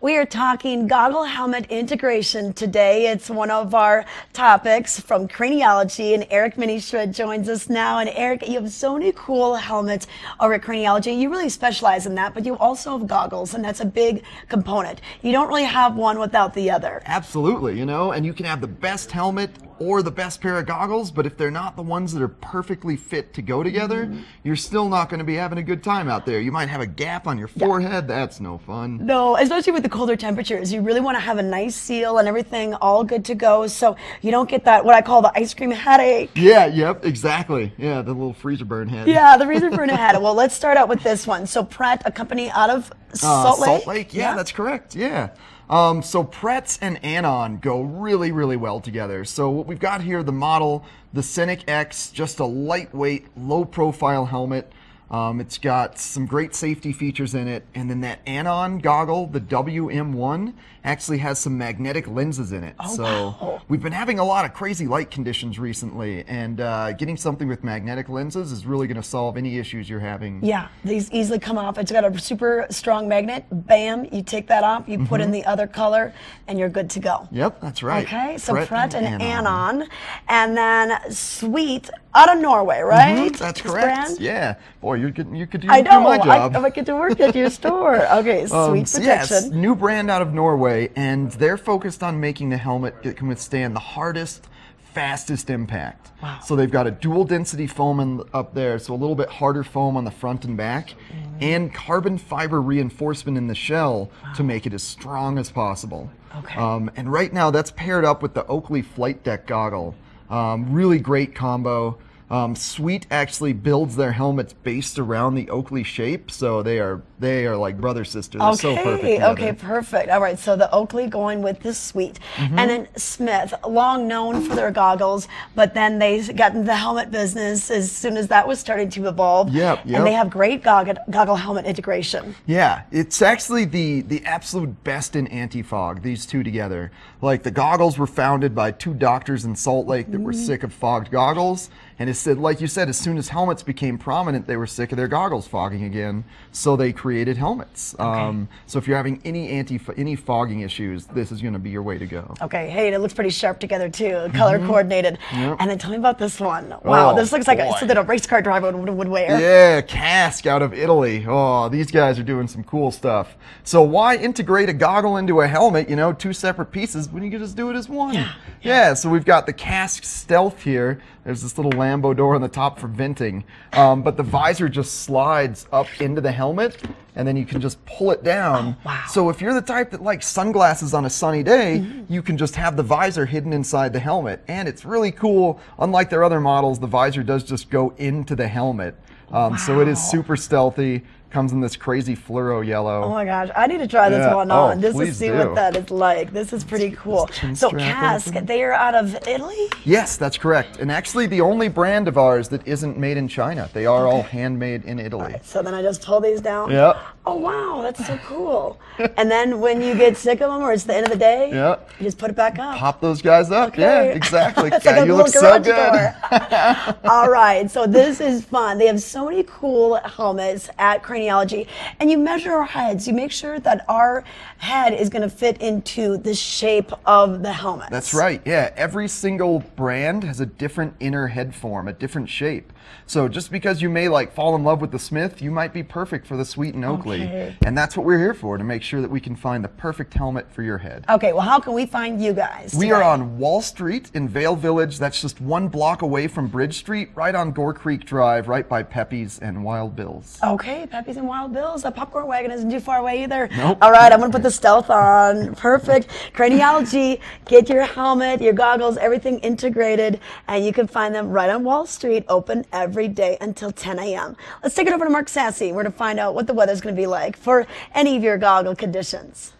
We are talking goggle helmet integration today. It's one of our topics from Craniologie, and Eric Minishred joins us now. And Eric, you have so many cool helmets over at Craniologie. You really specialize in that, but you also have goggles, and that's a big component. You don't really have one without the other. Absolutely, you know, and you can have the best helmet or the best pair of goggles, but if they're not the ones that are perfectly fit to go together, you're still not going to be having a good time out there. You might have a gap on your forehead. That's no fun. No, especially with the colder temperatures. You really want to have a nice seal and everything all good to go, so you don't get that, what I call the ice cream headache. Yeah, yep, exactly. Yeah, the little freezer burn head. Yeah, the freezer burn head. Well, let's start out with this one. So Pret, a company out of Salt Lake? Salt Lake, yeah, that's correct, yeah. So Pretz and Anon go really, really well together. So what we've got here, the model, the Scenic X, just a lightweight, low-profile helmet. It's got some great safety features in it, and then that Anon goggle, the WM1, actually has some magnetic lenses in it. So we've been having a lot of crazy light conditions recently, and getting something with magnetic lenses is really going to solve any issues you're having. Yeah, these easily come off. It's got a super strong magnet. Bam, you take that off, you put in the other color, and you're good to go. Yep, that's right. Okay, so Pret and Anon. And then Sweet out of Norway, right? That's This correct. brand? Yeah. Boy, you could do I know. my job. I get to work at your store. Okay, Sweet So protection. yes, new brand out of Norway, and they're focused on making the helmet that can withstand the hardest, fastest impact. Wow. So they've got a dual density foam up there, so a little bit harder foam on the front and back, and carbon fiber reinforcement in the shell to make it as strong as possible. Okay. And right now that's paired up with the Oakley Flight Deck goggle. Really great combo. Sweet actually builds their helmets based around the Oakley shape, so they are like brother sister. They're so perfect together. Okay, perfect. All right, so the Oakley going with the Sweet, and then Smith, long known for their goggles, but then they got into the helmet business as soon as that was starting to evolve. Yep. And they have great goggle helmet integration. Yeah, it's actually the absolute best in anti-fog, these two together. Like, the goggles were founded by two doctors in Salt Lake that were sick of fogged goggles, and it said, like you said, as soon as helmets became prominent, they were sick of their goggles fogging again, so they created helmets. So if you're having any fogging issues, this is going to be your way to go. Okay, hey, and it looks pretty sharp together too, color coordinated. And then tell me about this one. Wow, this looks like something a race car driver would wear. Yeah, Cask out of Italy. Oh, these guys are doing some cool stuff. So why integrate a goggle into a helmet, you know, two separate pieces when you can just do it as one? Yeah, so we've got the Cask Stealth here. There's this little Lambo door on the top for venting, but the visor just slides up into the helmet, and then you can just pull it down. So if you're the type that likes sunglasses on a sunny day, you can just have the visor hidden inside the helmet. And it's really cool. Unlike their other models, the visor does just go into the helmet. So it is super stealthy. Comes in this crazy fluoro yellow. Oh my gosh, I need to try this one on just to see what that is like. This is pretty cool. So Cask, they are out of Italy? Yes, that's correct. And actually the only brand of ours that isn't made in China. They are all handmade in Italy. Right, so then I just pull these down? Yep. Oh wow, that's so cool. And then when you get sick of them, or it's the end of the day, you just put it back up. Pop those guys up. Okay. Yeah, exactly. It's Yeah, like a you look little so garage good. door. All right, so this is fun. They have so many cool helmets at Craniologie, and you measure our heads. You make sure that our head is going to fit into the shape of the helmet. That's right. Yeah, every single brand has a different inner head form, a different shape. So just because you may like fall in love with the Smith, you might be perfect for the Sweet and Oakley. And that's what we're here for, to make sure that we can find the perfect helmet for your head. Okay, well, how can we find you guys today? We are on Wall Street in Vail Village. That's just 1 block away from Bridge Street, right on Gore Creek Drive, right by Pepe's and Wild Bill's. Okay, Pepe's and Wild Bill's. The popcorn wagon isn't too far away either. Nope. All right, I'm going to put the Stealth on. Perfect. Craniologie, get your helmet, your goggles, everything integrated, and you can find them right on Wall Street, open every day until 10 a.m. Let's take it over to Mark Sassy. We're going to find out what the weather's going to be like for any of your goggle conditions.